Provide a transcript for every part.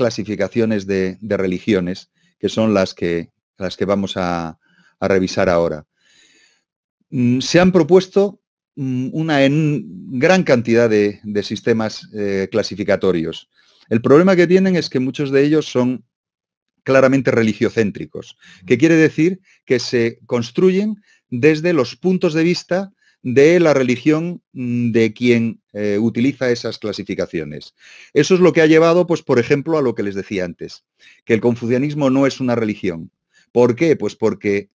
clasificaciones de religiones, que son las que vamos a revisar ahora. Se han propuesto una gran cantidad de sistemas clasificatorios. El problema que tienen es que muchos de ellos son claramente religiocéntricos, que quiere decir que se construyen desde los puntos de vista de la religión de quien utiliza esas clasificaciones. Eso es lo que ha llevado, pues, por ejemplo, a lo que les decía antes, que el confucianismo no es una religión. ¿Por qué? Pues porque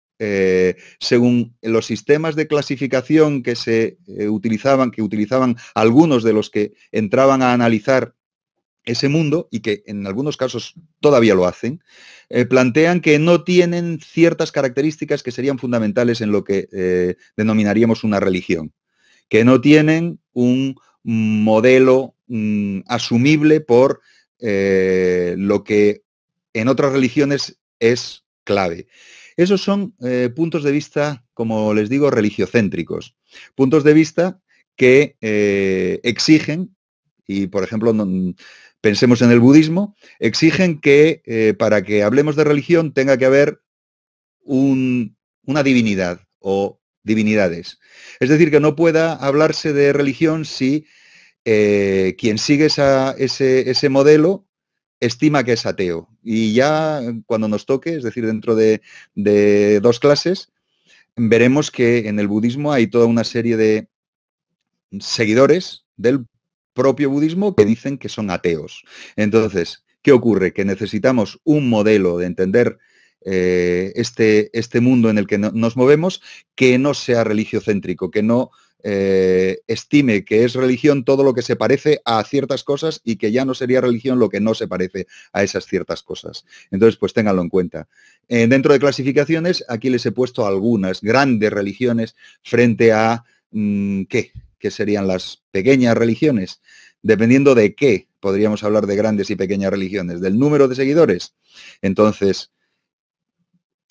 según los sistemas de clasificación que se utilizaban algunos de los que entraban a analizar ese mundo, y que en algunos casos todavía lo hacen, plantean que no tienen ciertas características que serían fundamentales en lo que denominaríamos una religión, que no tienen un modelo asumible por lo que en otras religiones es clave. Esos son puntos de vista, como les digo, religiocéntricos, puntos de vista que exigen, y por ejemplo, pensemos en el budismo, exigen que para que hablemos de religión tenga que haber una divinidad o divinidades. Es decir, que no pueda hablarse de religión si quien sigue ese modelo estima que es ateo. Y ya cuando nos toque, es decir, dentro de 2 clases, veremos que en el budismo hay toda una serie de seguidores del propio budismo que dicen que son ateos. Entonces, ¿qué ocurre? Que necesitamos un modelo de entender este mundo en el que nos movemos que no sea religiocéntrico, que no estime que es religión todo lo que se parece a ciertas cosas y que ya no sería religión lo que no se parece a esas ciertas cosas. Entonces, pues ténganlo en cuenta. Dentro de clasificaciones, aquí les he puesto algunas grandes religiones frente a ¿qué? Que serían las pequeñas religiones. Dependiendo de qué, podríamos hablar de grandes y pequeñas religiones. ¿Del número de seguidores? Entonces,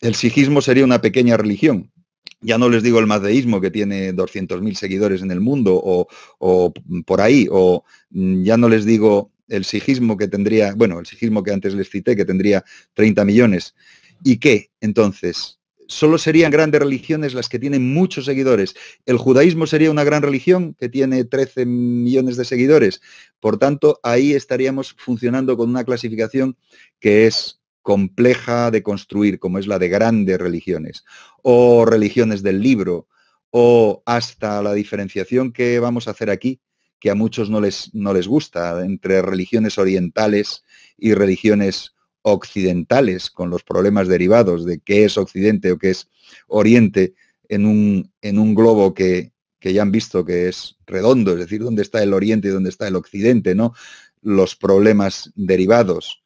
el sijismo sería una pequeña religión. Ya no les digo el mazdeísmo, que tiene 200.000 seguidores en el mundo, o por ahí, o ya no les digo el sijismo que tendría, bueno, el sijismo que antes les cité, que tendría 30 millones. ¿Y qué? Entonces, solo serían grandes religiones las que tienen muchos seguidores. El judaísmo sería una gran religión que tiene 13 millones de seguidores. Por tanto, ahí estaríamos funcionando con una clasificación que es compleja de construir, como es la de grandes religiones, o religiones del libro, o hasta la diferenciación que vamos a hacer aquí, que a muchos no les gusta, entre religiones orientales y religiones occidentales, con los problemas derivados de qué es Occidente o qué es Oriente en un globo que ya han visto que es redondo, es decir, dónde está el Oriente y dónde está el Occidente, ¿no? Los problemas derivados.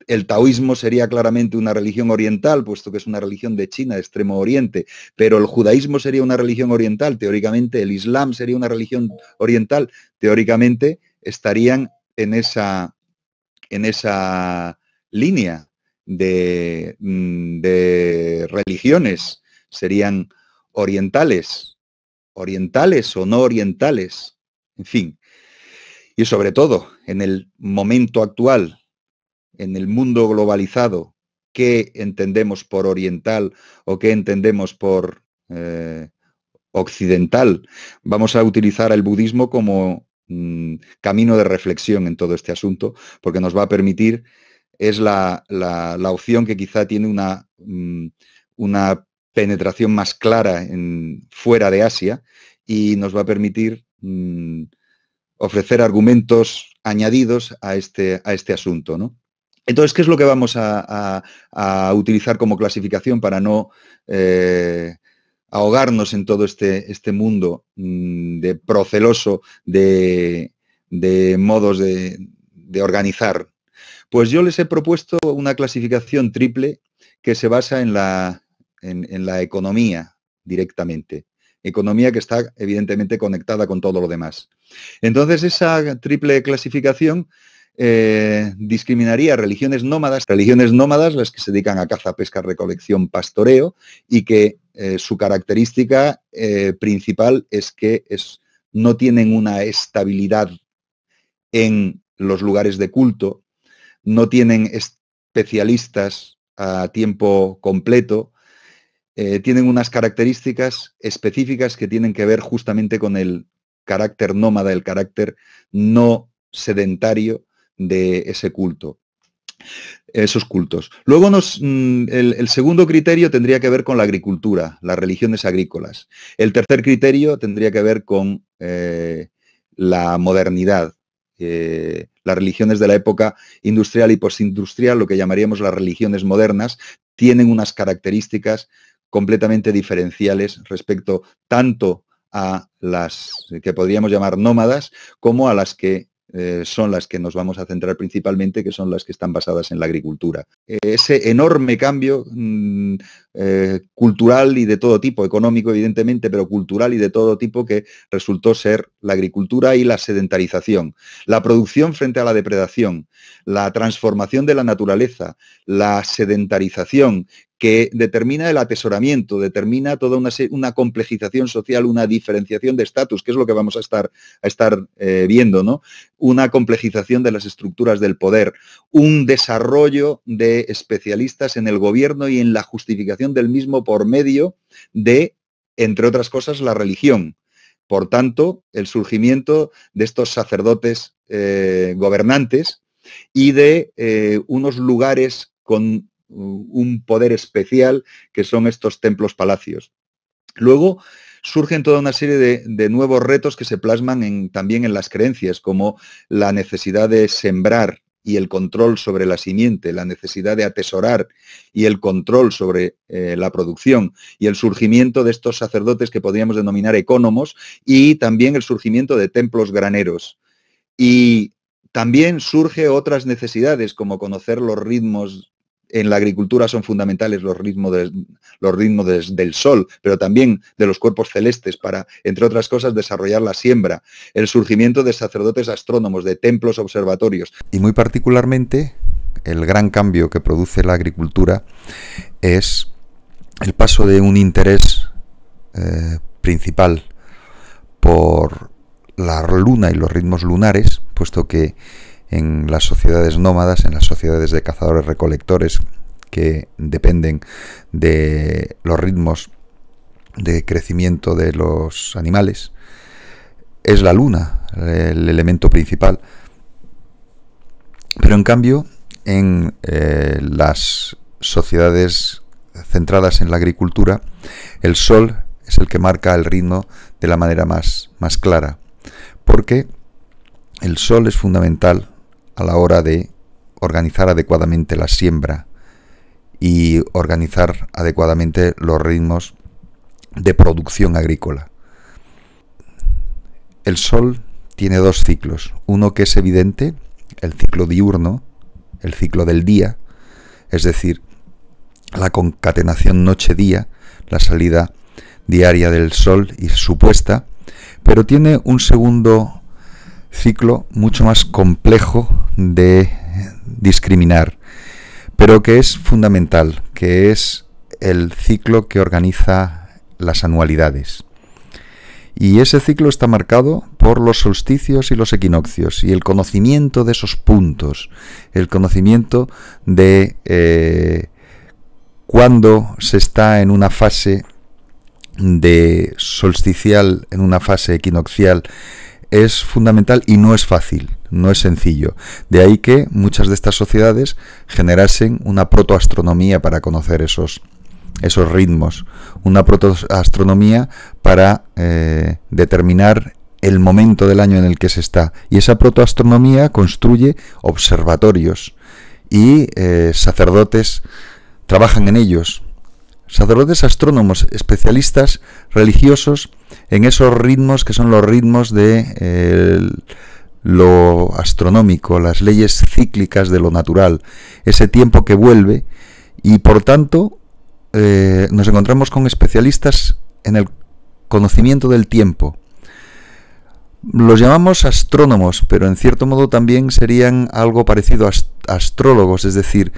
El taoísmo sería claramente una religión oriental, puesto que es una religión de China, de Extremo Oriente, pero el judaísmo sería una religión oriental, teóricamente el Islam sería una religión oriental, teóricamente estarían en esa línea de religiones, serían orientales o no orientales, en fin. Y sobre todo, en el momento actual, en el mundo globalizado, ¿qué entendemos por oriental o qué entendemos por occidental? Vamos a utilizar el budismo como camino de reflexión en todo este asunto, porque nos va a permitir, es la opción que quizá tiene una penetración más clara fuera de Asia, y nos va a permitir ofrecer argumentos añadidos a este asunto, ¿no? Entonces, ¿qué es lo que vamos a utilizar como clasificación para no ahogarnos en todo este mundo de proceloso de modos de organizar? Pues yo les he propuesto una clasificación triple que se basa en la economía directamente. Economía que está evidentemente conectada con todo lo demás. Entonces, esa triple clasificación discriminaría religiones nómadas las que se dedican a caza, pesca, recolección, pastoreo, y que su característica principal es que no tienen una estabilidad en los lugares de culto, no tienen especialistas a tiempo completo, tienen unas características específicas que tienen que ver justamente con el carácter nómada, el carácter no sedentario de ese culto, esos cultos. Luego el segundo criterio tendría que ver con la agricultura, las religiones agrícolas. El tercer criterio tendría que ver con la modernidad, las religiones de la época industrial y postindustrial, lo que llamaríamos las religiones modernas, tienen unas características completamente diferenciales respecto tanto a las que podríamos llamar nómadas como a las que son las que nos vamos a centrar principalmente, que son las que están basadas en la agricultura. Ese enorme cambio cultural y de todo tipo, económico evidentemente, pero cultural y de todo tipo, que resultó ser la agricultura y la sedentarización, la producción frente a la depredación, la transformación de la naturaleza, la sedentarización, que determina el atesoramiento, determina toda una complejización social, una diferenciación de estatus, que es lo que vamos a estar viendo, ¿no? Una complejización de las estructuras del poder, un desarrollo de especialistas en el gobierno y en la justificación del mismo por medio de, entre otras cosas, la religión. Por tanto, el surgimiento de estos sacerdotes gobernantes y de unos lugares con un poder especial que son estos templos palacios. Luego surgen toda una serie de nuevos retos que se plasman también en las creencias, como la necesidad de sembrar y el control sobre la simiente, la necesidad de atesorar y el control sobre la producción, y el surgimiento de estos sacerdotes que podríamos denominar ecónomos, y también el surgimiento de templos graneros. Y también surge otras necesidades, como conocer los ritmos. En la agricultura son fundamentales los ritmos del sol, pero también de los cuerpos celestes para, entre otras cosas, desarrollar la siembra, el surgimiento de sacerdotes astrónomos, de templos observatorios. Y muy particularmente, el gran cambio que produce la agricultura es el paso de un interés principal por la luna y los ritmos lunares, puesto que en las sociedades nómadas, en las sociedades de cazadores-recolectores que dependen de los ritmos de crecimiento de los animales, es la luna el elemento principal. Pero en cambio, en las sociedades centradas en la agricultura, el sol es el que marca el ritmo de la manera más clara, porque el sol es fundamental a la hora de organizar adecuadamente la siembra y organizar adecuadamente los ritmos de producción agrícola. El sol tiene dos ciclos, uno que es evidente, el ciclo diurno, el ciclo del día, es decir, la concatenación noche-día, la salida diaria del sol y su puesta, pero tiene un segundo ciclo mucho más complejo de discriminar, pero que es fundamental, que es el ciclo que organiza las anualidades. Y ese ciclo está marcado por los solsticios y los equinoccios, y el conocimiento de esos puntos, el conocimiento de cuándo se está en una fase de solsticial, en una fase equinoccial, es fundamental y no es fácil, no es sencillo. De ahí que muchas de estas sociedades generasen una protoastronomía para conocer esos ritmos, una protoastronomía para determinar el momento del año en el que se está. Y esa protoastronomía construye observatorios y sacerdotes trabajan en ellos. Sacerdotes astrónomos, especialistas religiosos en esos ritmos que son los ritmos de lo astronómico, las leyes cíclicas de lo natural, ese tiempo que vuelve, y por tanto nos encontramos con especialistas en el conocimiento del tiempo. Los llamamos astrónomos, pero en cierto modo también serían algo parecido a astrólogos, es decir,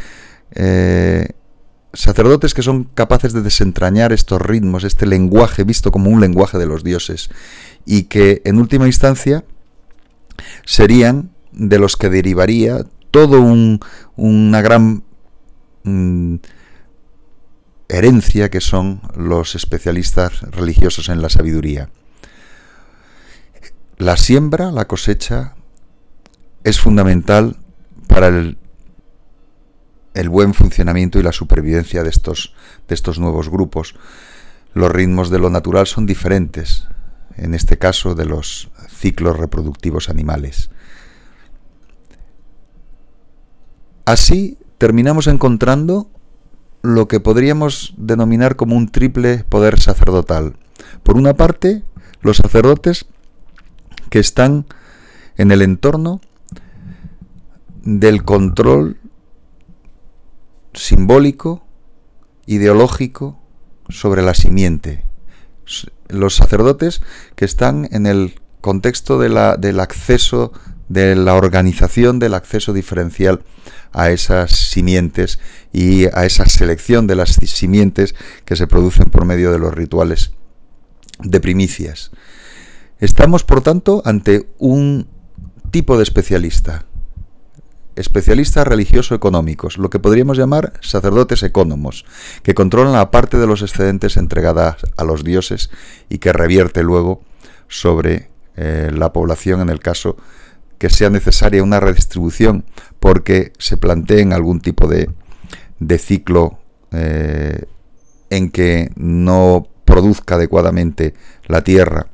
sacerdotes que son capaces de desentrañar estos ritmos, este lenguaje visto como un lenguaje de los dioses, y que en última instancia serían de los que derivaría todo una gran herencia que son los especialistas religiosos en la sabiduría. La siembra, la cosecha, es fundamental para el buen funcionamiento y la supervivencia de estos nuevos grupos. Los ritmos de lo natural son diferentes, en este caso de los ciclos reproductivos animales. Así terminamos encontrando lo que podríamos denominar como un triple poder sacerdotal. Por una parte, los sacerdotes que están en el entorno del control simbólico, ideológico, sobre la simiente. Los sacerdotes que están en el contexto del acceso, de la organización del acceso diferencial a esas simientes y a esa selección de las simientes que se producen por medio de los rituales de primicias. Estamos, por tanto, ante un tipo de especialistas religioso-económicos, lo que podríamos llamar sacerdotes ecónomos, que controlan la parte de los excedentes entregada a los dioses y que revierte luego sobre la población en el caso que sea necesaria una redistribución porque se planteen algún tipo de ciclo en que no produzca adecuadamente la tierra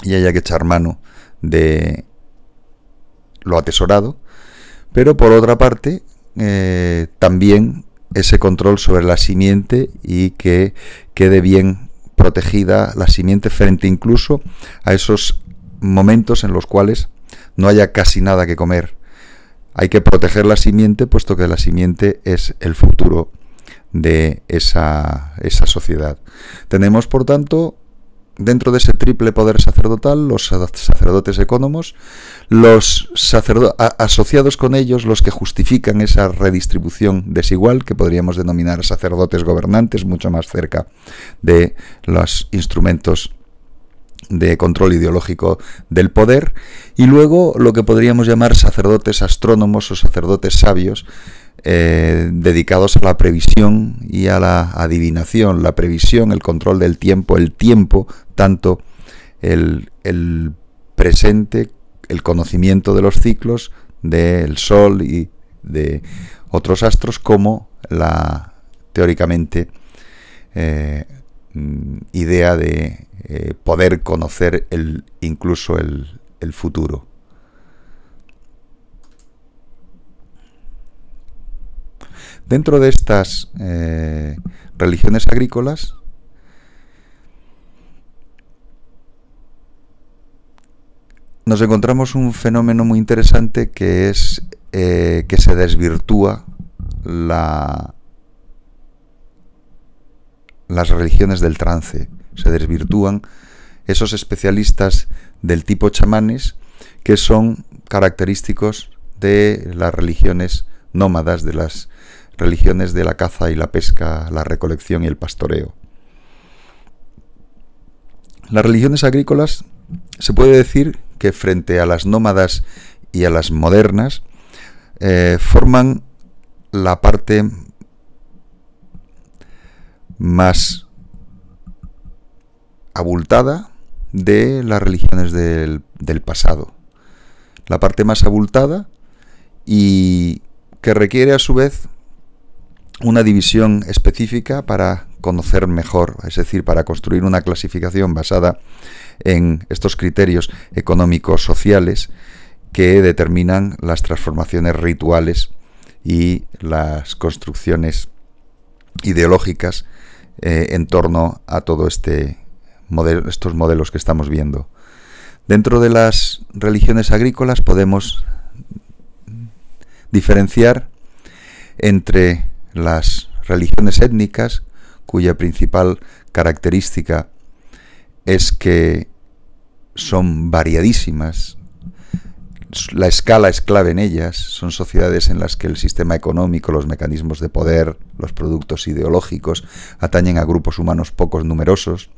y haya que echar mano de lo atesorado. Pero por otra parte, también ese control sobre la simiente y que quede bien protegida la simiente frente incluso a esos momentos en los cuales no haya casi nada que comer. Hay que proteger la simiente, puesto que la simiente es el futuro de esa sociedad. Tenemos, por tanto, dentro de ese triple poder sacerdotal, los sacerdotes ecónomos, los asociados con ellos, los que justifican esa redistribución desigual, que podríamos denominar sacerdotes gobernantes, mucho más cerca de los instrumentos de control ideológico del poder, y luego lo que podríamos llamar sacerdotes astrónomos o sacerdotes sabios, dedicados a la previsión y a la adivinación, la previsión, el control del tiempo, tanto el presente, el conocimiento de los ciclos del Sol y de otros astros, como la teóricamente idea de poder conocer incluso el futuro. Dentro de estas religiones agrícolas nos encontramos un fenómeno muy interesante que es que se desvirtúa las religiones del trance. Se desvirtúan esos especialistas del tipo chamanes que son característicos de las religiones nómadas, de las religiones de la caza y la pesca, la recolección y el pastoreo. Las religiones agrícolas, se puede decir que frente a las nómadas y a las modernas, forman la parte más abultada de las religiones del pasado. La parte más abultada y que requiere a su vez una división específica para conocer mejor, es decir, para construir una clasificación basada en estos criterios económicos sociales que determinan las transformaciones rituales y las construcciones ideológicas en torno a todo estos modelos que estamos viendo. Dentro de las religiones agrícolas podemos diferenciar entre las religiones étnicas, cuya principal característica es que son variadísimas. La escala es clave en ellas. Son sociedades en las que el sistema económico, los mecanismos de poder, los productos ideológicos atañen a grupos humanos pocos numerosos,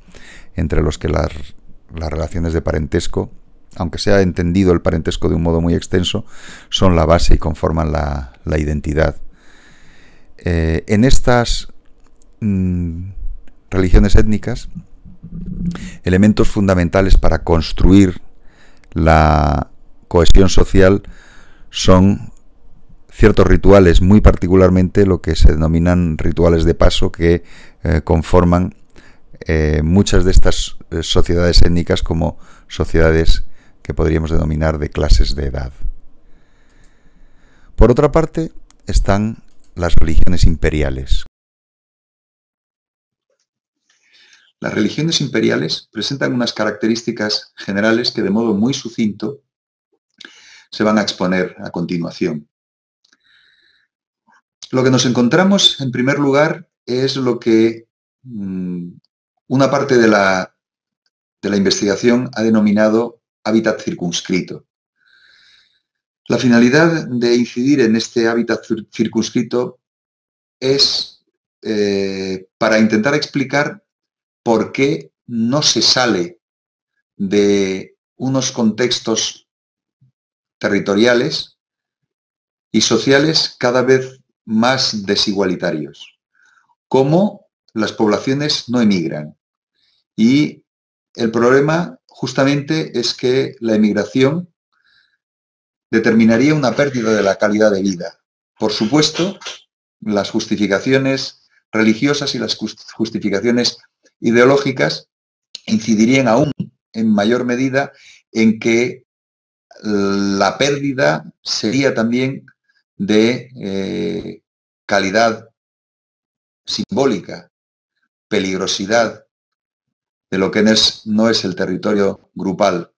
entre los que las relaciones de parentesco aunque sea entendido el parentesco de un modo muy extenso, son la base y conforman la identidad. En estas religiones étnicas, elementos fundamentales para construir la cohesión social son ciertos rituales, muy particularmente lo que se denominan rituales de paso, que conforman muchas de estas sociedades étnicas como sociedades que podríamos denominar de clases de edad. Por otra parte, están las religiones imperiales. Las religiones imperiales presentan unas características generales que de modo muy sucinto se van a exponer a continuación. Lo que nos encontramos, en primer lugar, es lo que una parte de la investigación ha denominado hábitat circunscrito. La finalidad de incidir en este hábitat circunscrito es para intentar explicar por qué no se sale de unos contextos territoriales y sociales cada vez más desigualitarios, cómo las poblaciones no emigran. Y el problema justamente es que la emigración determinaría una pérdida de la calidad de vida. Por supuesto, las justificaciones religiosas y las justificaciones ideológicas incidirían aún en mayor medida en que la pérdida sería también de calidad simbólica, peligrosidad de lo que no es el territorio grupal.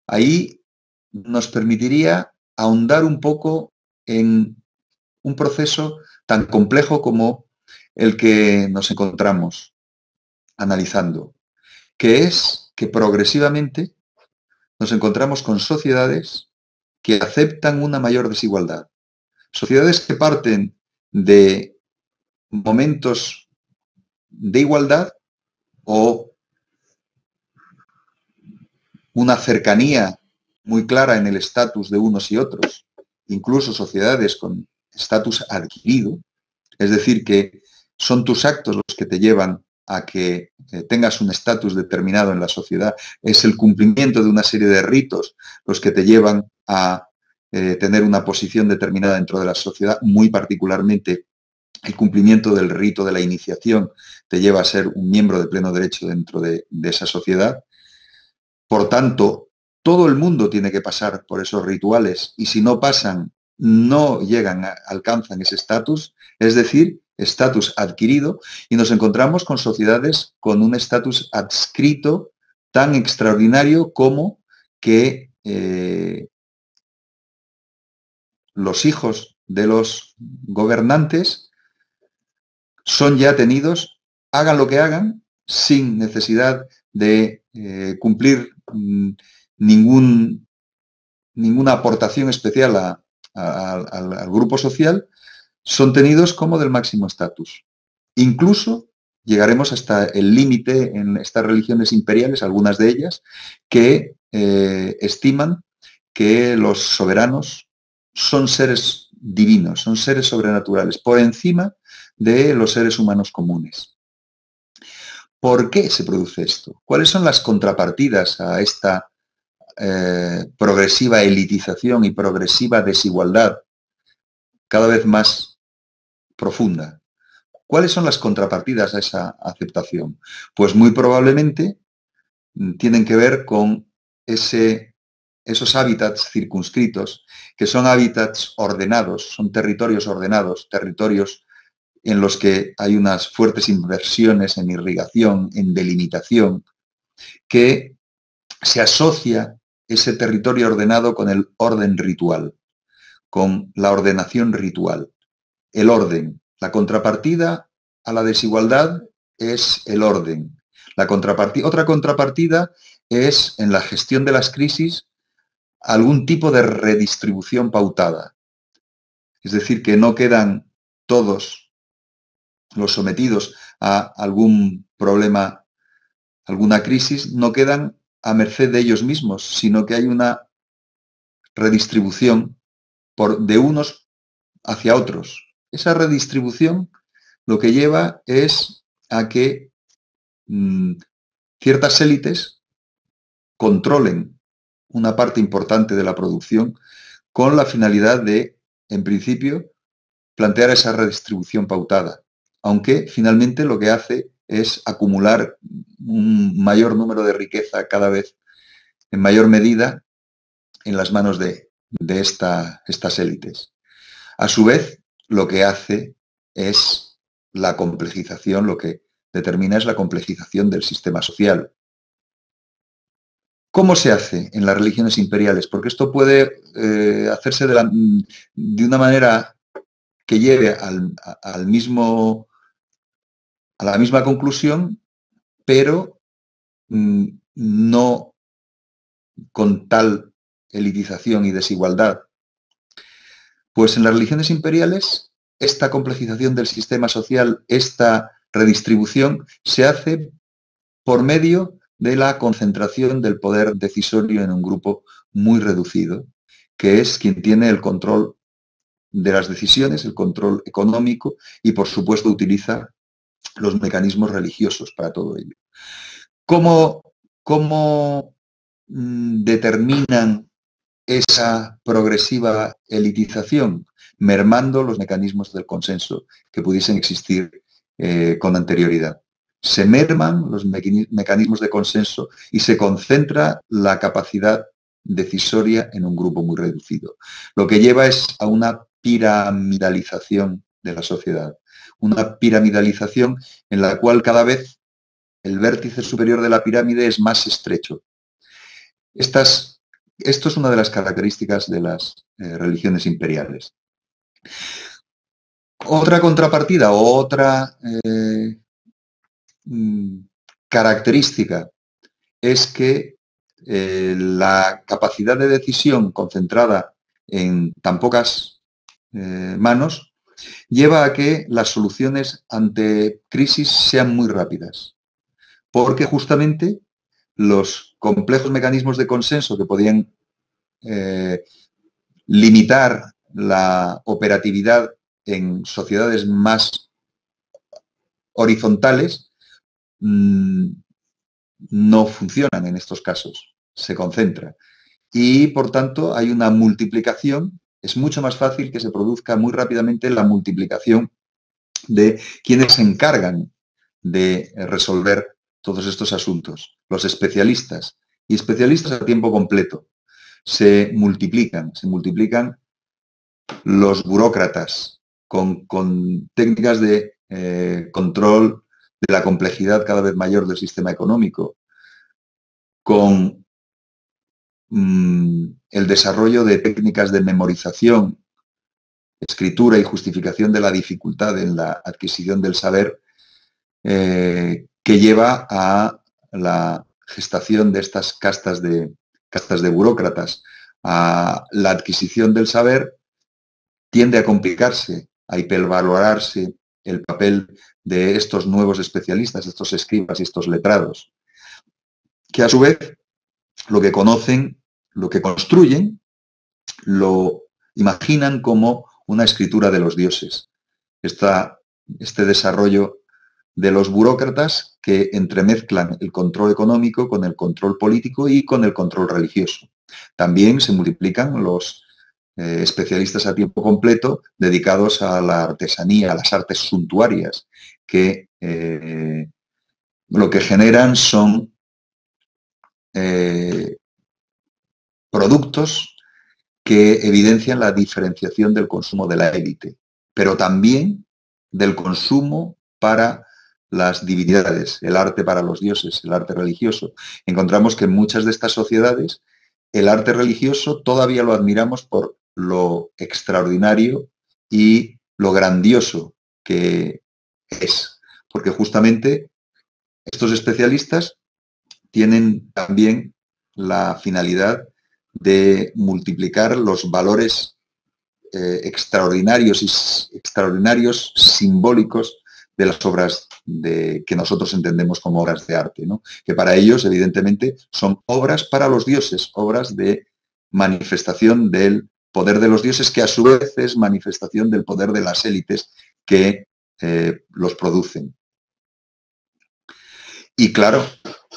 Ahí nos permitiría ahondar un poco en un proceso tan complejo como el que nos encontramos analizando, que es que progresivamente nos encontramos con sociedades que aceptan una mayor desigualdad. Sociedades que parten de momentos de igualdad o una cercanía muy clara en el estatus de unos y otros, incluso sociedades con estatus adquirido, es decir, que son tus actos los que te llevan a que tengas un estatus determinado en la sociedad, es el cumplimiento de una serie de ritos los que te llevan a tener una posición determinada dentro de la sociedad, muy particularmente el cumplimiento del rito de la iniciación te lleva a ser un miembro de pleno derecho dentro de esa sociedad. Por tanto, todo el mundo tiene que pasar por esos rituales y si no pasan, no llegan, alcanzan ese estatus, es decir, estatus adquirido, y nos encontramos con sociedades con un estatus adscrito tan extraordinario como que los hijos de los gobernantes son ya tenidos, hagan lo que hagan, sin necesidad de cumplir ninguna aportación especial al grupo social, son tenidos como del máximo estatus. Incluso llegaremos hasta el límite en estas religiones imperiales, algunas de ellas, que estiman que los soberanos son seres divinos, son seres sobrenaturales, por encima de los seres humanos comunes. ¿Por qué se produce esto? ¿Cuáles son las contrapartidas a esta progresiva elitización y progresiva desigualdad cada vez más profunda? ¿Cuáles son las contrapartidas a esa aceptación? Pues muy probablemente tienen que ver con esos hábitats circunscritos, que son hábitats ordenados, son territorios ordenados, territorios en los que hay unas fuertes inversiones en irrigación, en delimitación, que se asocia ese territorio ordenado con el orden ritual, con la ordenación ritual. El orden, la contrapartida a la desigualdad es el orden. Otra contrapartida es, en la gestión de las crisis, algún tipo de redistribución pautada. Es decir, que no quedan todos los sometidos a algún problema, alguna crisis, no quedan a merced de ellos mismos, sino que hay una redistribución de unos hacia otros. Esa redistribución lo que lleva es a que ciertas élites controlen una parte importante de la producción con la finalidad de, en principio, plantear esa redistribución pautada, aunque finalmente lo que hace es acumular un mayor número de riqueza cada vez en mayor medida en las manos de estas élites. A su vez, lo que hace es la complejización, lo que determina es la complejización del sistema social. ¿Cómo se hace en las religiones imperiales? Porque esto puede hacerse de una manera que lleve a la misma conclusión, pero no con tal elitización y desigualdad. Pues en las religiones imperiales, esta complejización del sistema social, esta redistribución, se hace por medio de la concentración del poder decisorio en un grupo muy reducido, que es quien tiene el control de las decisiones, el control económico y, por supuesto, utiliza los mecanismos religiosos para todo ello. ¿Cómo determinan esa progresiva elitización? Mermando los mecanismos del consenso que pudiesen existir con anterioridad. Se merman los mecanismos de consenso y se concentra la capacidad decisoria en un grupo muy reducido. Lo que lleva es a una piramidalización de la sociedad. Una piramidalización en la cual cada vez el vértice superior de la pirámide es más estrecho. Esto es una de las características de las religiones imperiales. Otra contrapartida, otra característica es que la capacidad de decisión concentrada en tan pocas manos lleva a que las soluciones ante crisis sean muy rápidas, porque justamente los complejos mecanismos de consenso que podían limitar la operatividad en sociedades más horizontales no funcionan en estos casos, se concentra. Y, por tanto, hay una multiplicación. Es mucho más fácil que se produzca muy rápidamente la multiplicación de quienes se encargan de resolver todos estos asuntos. Los especialistas, y especialistas a tiempo completo. Se multiplican los burócratas con técnicas de control de la complejidad cada vez mayor del sistema económico, con el desarrollo de técnicas de memorización, escritura y justificación de la dificultad en la adquisición del saber, que lleva a la gestación de estas castas de burócratas. A la adquisición del saber tiende a complicarse, a hipervalorarse el papel de estos nuevos especialistas, estos escribas y estos letrados, que a su vez lo que conocen, lo que construyen, lo imaginan como una escritura de los dioses. Este desarrollo de los burócratas que entremezclan el control económico con el control político y con el control religioso. También se multiplican los especialistas a tiempo completo dedicados a la artesanía, a las artes suntuarias, que lo que generan son productos que evidencian la diferenciación del consumo de la élite, pero también del consumo para las divinidades, el arte para los dioses, el arte religioso. Encontramos que en muchas de estas sociedades el arte religioso todavía lo admiramos por lo extraordinario y lo grandioso que es, porque justamente estos especialistas tienen también la finalidad de multiplicar los valores extraordinarios simbólicos de las obras que nosotros entendemos como obras de arte, ¿no? Que para ellos, evidentemente, son obras para los dioses, obras de manifestación del poder de los dioses, que a su vez es manifestación del poder de las élites que los producen. Y claro,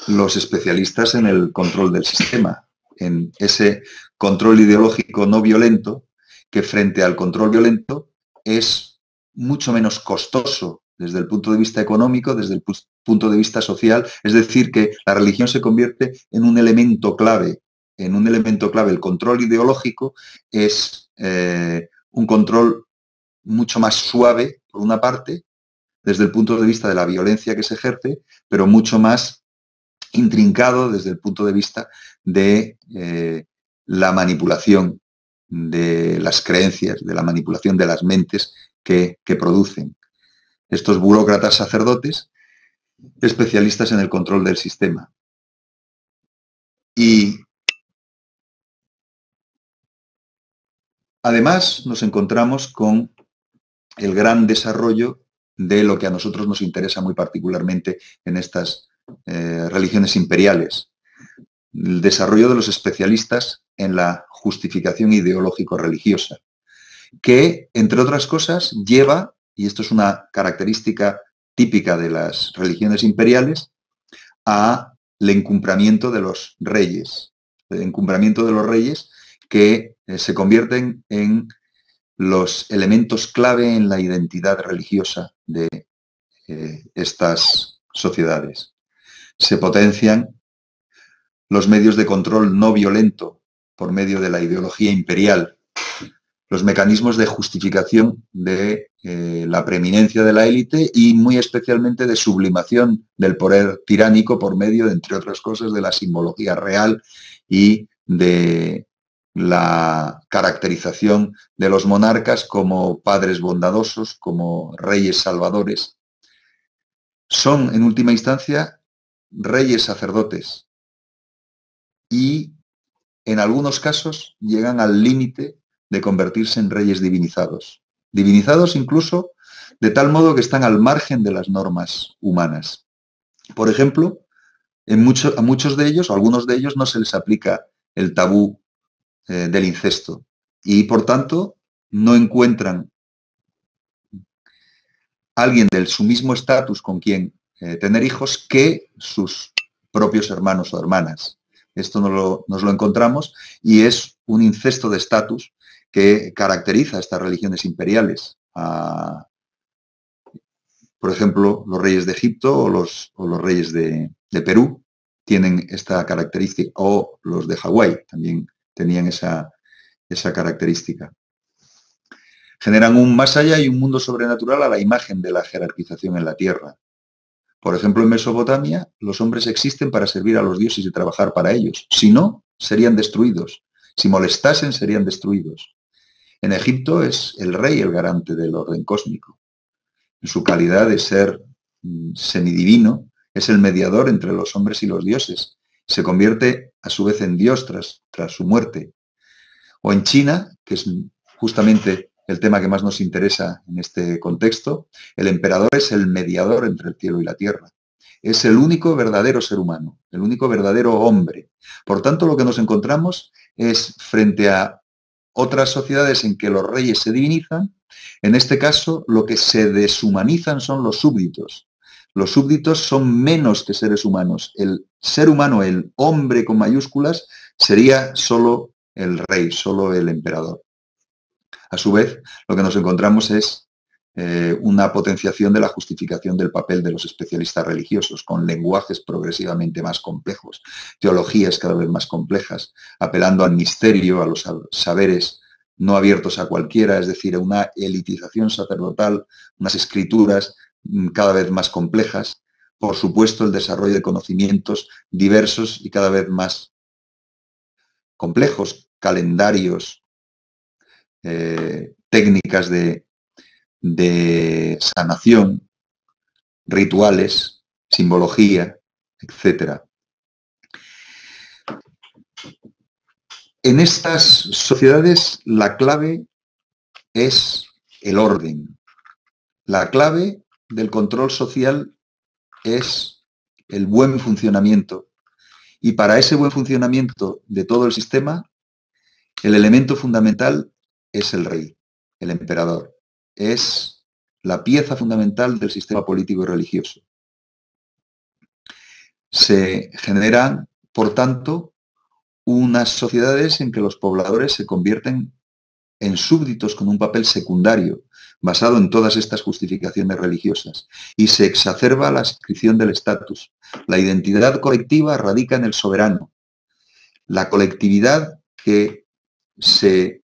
los especialistas en el control del sistema, en ese control ideológico no violento, que frente al control violento es mucho menos costoso desde el punto de vista económico, desde el punto de vista social. Es decir, que la religión se convierte en un elemento clave. En un elemento clave. El control ideológico es un control mucho más suave, por una parte, desde el punto de vista de la violencia que se ejerce, pero mucho más intrincado desde el punto de vista de la manipulación de las creencias, de la manipulación de las mentes que producen. Estos burócratas sacerdotes, especialistas en el control del sistema. Y además nos encontramos con el gran desarrollo de lo que a nosotros nos interesa muy particularmente en estas religiones imperiales, el desarrollo de los especialistas en la justificación ideológico-religiosa, que, entre otras cosas, lleva, y esto es una característica típica de las religiones imperiales, al encumbramiento de los reyes. El encumbramiento de los reyes que se convierten en los elementos clave en la identidad religiosa de estas sociedades. Se potencian los medios de control no violento por medio de la ideología imperial, los mecanismos de justificación de la preeminencia de la élite y muy especialmente de sublimación del poder tiránico por medio, entre otras cosas, de la simbología real y de la caracterización de los monarcas como padres bondadosos, como reyes salvadores. Son, en última instancia, reyes sacerdotes y, en algunos casos, llegan al límite de convertirse en reyes divinizados. Divinizados incluso de tal modo que están al margen de las normas humanas. Por ejemplo, a muchos de ellos, o a algunos de ellos, no se les aplica el tabú del incesto y, por tanto, no encuentran alguien de su mismo estatus con quien tener hijos que sus propios hermanos o hermanas. Esto nos lo encontramos y es un incesto de estatus que caracteriza a estas religiones imperiales. Por ejemplo, los reyes de Egipto o los reyes de Perú tienen esta característica, o los de Hawái también tenían esa característica. Generan un más allá y un mundo sobrenatural a la imagen de la jerarquización en la tierra. Por ejemplo, en Mesopotamia, los hombres existen para servir a los dioses y trabajar para ellos. Si no, serían destruidos. Si molestasen, serían destruidos. En Egipto es el rey el garante del orden cósmico. En su calidad de ser semidivino, es el mediador entre los hombres y los dioses. Se convierte a su vez en Dios tras su muerte. O en China, que es justamente el tema que más nos interesa en este contexto, el emperador es el mediador entre el cielo y la tierra. Es el único verdadero ser humano, el único verdadero hombre. Por tanto, lo que nos encontramos es frente a otras sociedades en que los reyes se divinizan. En este caso, lo que se deshumanizan son los súbditos. Los súbditos son menos que seres humanos. El ser humano, el hombre con mayúsculas, sería solo el rey, solo el emperador. A su vez, lo que nos encontramos es una potenciación de la justificación del papel de los especialistas religiosos, con lenguajes progresivamente más complejos, teologías cada vez más complejas, apelando al misterio, a los saberes no abiertos a cualquiera, es decir, a una elitización sacerdotal, unas escrituras cada vez más complejas, por supuesto el desarrollo de conocimientos diversos y cada vez más complejos, calendarios, técnicas de sanación, rituales, simbología, etc. En estas sociedades la clave es el orden. La clave del control social es el buen funcionamiento. Y para ese buen funcionamiento de todo el sistema, el elemento fundamental es el rey, el emperador. Es la pieza fundamental del sistema político y religioso. Se generan, por tanto, unas sociedades en que los pobladores se convierten en súbditos con un papel secundario, basado en todas estas justificaciones religiosas, y se exacerba la adscripción del estatus. La identidad colectiva radica en el soberano. La colectividad que se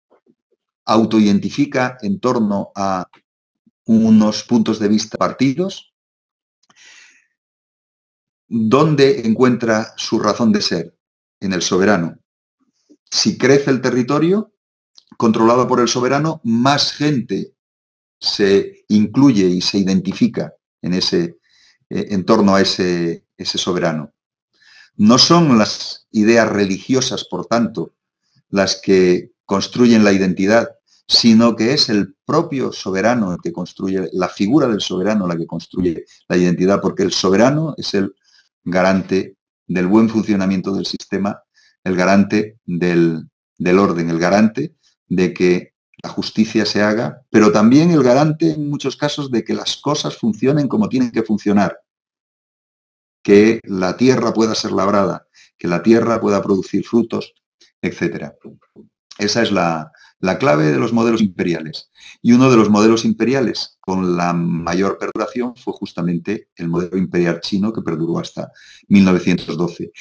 autoidentifica en torno a unos puntos de vista partidos, ¿dónde encuentra su razón de ser? En el soberano. Si crece el territorio controlado por el soberano, más gente se incluye y se identifica en torno a ese soberano. No son las ideas religiosas, por tanto, las que construyen la identidad, sino que es el propio soberano el que construye, la figura del soberano la que construye la identidad, porque el soberano es el garante del buen funcionamiento del sistema, el garante del orden, el garante de que la justicia se haga, pero también el garante en muchos casos de que las cosas funcionen como tienen que funcionar, que la tierra pueda ser labrada, que la tierra pueda producir frutos, etc. Esa es la clave de los modelos imperiales. Y uno de los modelos imperiales con la mayor perduración fue justamente el modelo imperial chino, que perduró hasta 1912.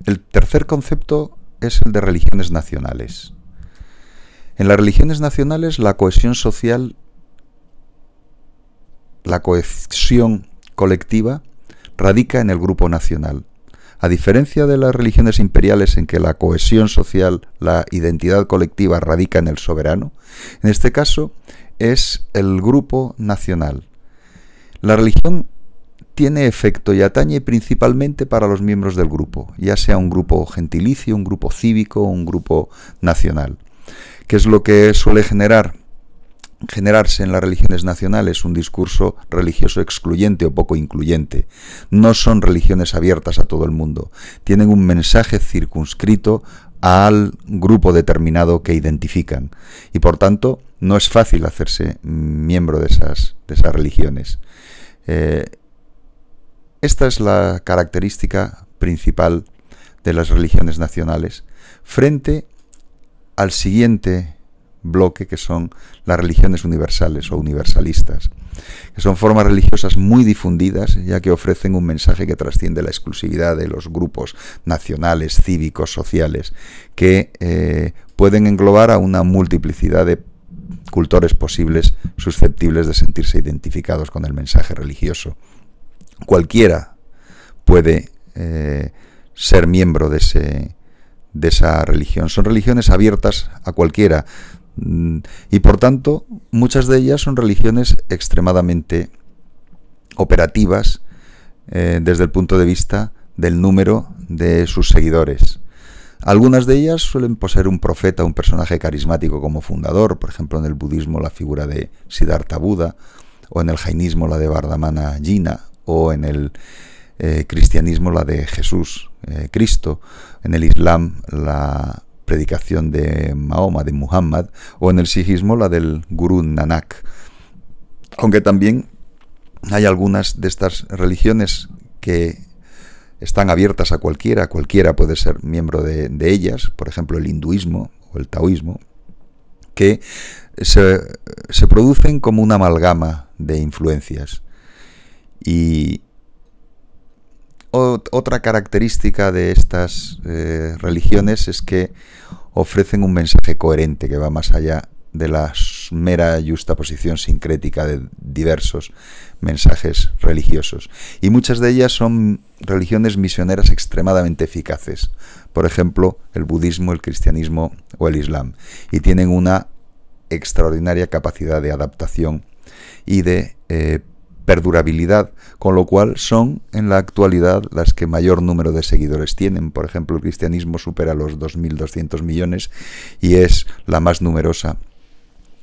El tercer concepto es el de religiones nacionales. En las religiones nacionales la cohesión social, la cohesión colectiva radica en el grupo nacional. A diferencia de las religiones imperiales en que la cohesión social, la identidad colectiva radica en el soberano, en este caso es el grupo nacional. La religión tiene efecto y atañe principalmente para los miembros del grupo, ya sea un grupo gentilicio, un grupo cívico o un grupo nacional. ¿Qué es lo que suele generarse en las religiones nacionales? Un discurso religioso excluyente o poco incluyente. No son religiones abiertas a todo el mundo. Tienen un mensaje circunscrito al grupo determinado que identifican. Y por tanto, no es fácil hacerse miembro de esas religiones. Esta es la característica principal de las religiones nacionales frente al siguiente bloque, que son las religiones universales o universalistas, que son formas religiosas muy difundidas, ya que ofrecen un mensaje que trasciende la exclusividad de los grupos nacionales, cívicos, sociales, que pueden englobar a una multiplicidad de cultores posibles susceptibles de sentirse identificados con el mensaje religioso. Cualquiera puede ser miembro de esa religión. Son religiones abiertas a cualquiera y por tanto muchas de ellas son religiones extremadamente operativas desde el punto de vista del número de sus seguidores. Algunas de ellas suelen poseer un profeta, un personaje carismático como fundador, por ejemplo en el budismo la figura de Siddhartha Buda, o en el jainismo la de Vardhamana Jina, o en el cristianismo la de Jesús, Cristo, en el Islam la predicación de Mahoma, de Muhammad, o en el sijismo la del Gurú Nanak. Aunque también hay algunas de estas religiones que están abiertas a cualquiera puede ser miembro de ellas, por ejemplo el hinduismo o el taoísmo, que se producen como una amalgama de influencias. Y otra característica de estas religiones es que ofrecen un mensaje coherente que va más allá de la mera justaposición sincrética de diversos mensajes religiosos. Y muchas de ellas son religiones misioneras extremadamente eficaces. Por ejemplo, el budismo, el cristianismo o el islam. Y tienen una extraordinaria capacidad de adaptación y de perdurabilidad, con lo cual son en la actualidad las que mayor número de seguidores tienen. Por ejemplo, el cristianismo supera los 2.200 millones y es la más numerosa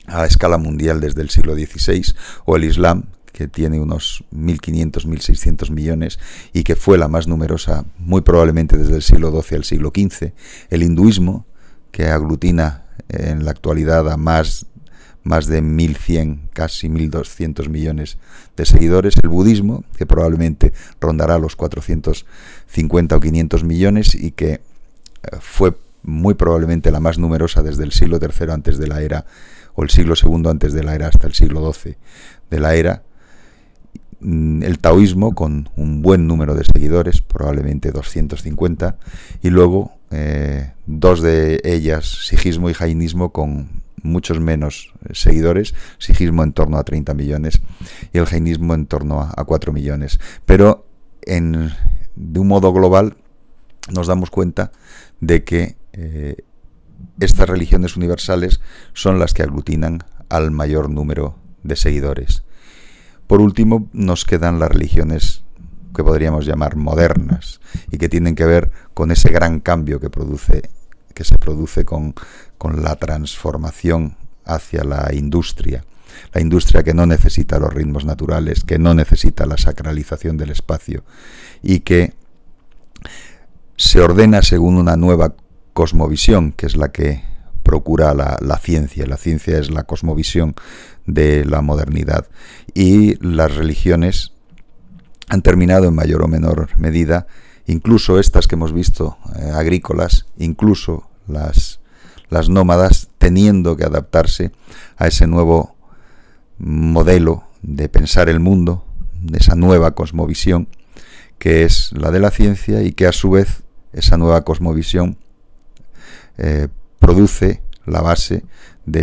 a escala mundial desde el siglo XVI, o el Islam, que tiene unos 1.500, 1.600 millones y que fue la más numerosa muy probablemente desde el siglo XII al siglo XV, el hinduismo, que aglutina en la actualidad a más de 1.100, casi 1.200 millones de seguidores, el budismo, que probablemente rondará los 450 o 500 millones y que fue muy probablemente la más numerosa desde el siglo III antes de la era, o el siglo II antes de la era hasta el siglo XII de la era. El taoísmo, con un buen número de seguidores, probablemente 250, y luego dos de ellas, sijismo y jainismo, con muchos menos seguidores, sijismo en torno a 30 millones y el jainismo en torno a 4 millones. Pero de un modo global nos damos cuenta de que estas religiones universales son las que aglutinan al mayor número de seguidores. Por último, nos quedan las religiones que podríamos llamar modernas y que tienen que ver con ese gran cambio que se produce con la transformación hacia la industria que no necesita los ritmos naturales, que no necesita la sacralización del espacio y que se ordena según una nueva cosmovisión, que es la que procura la ciencia. La ciencia es la cosmovisión de la modernidad, y las religiones han terminado en mayor o menor medida, incluso estas que hemos visto agrícolas, incluso las nómadas, teniendo que adaptarse a ese nuevo modelo de pensar el mundo, de esa nueva cosmovisión que es la de la ciencia, y que a su vez esa nueva cosmovisión produce la base de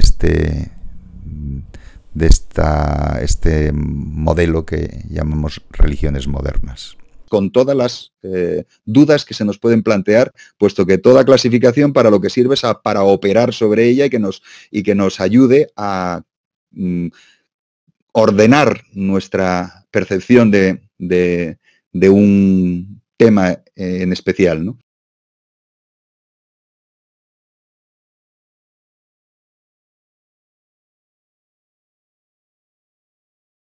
este modelo que llamamos religiones modernas. Con todas las dudas que se nos pueden plantear, puesto que toda clasificación para lo que sirve es para operar sobre ella y que nos ayude a ordenar nuestra percepción de un tema en especial, ¿no?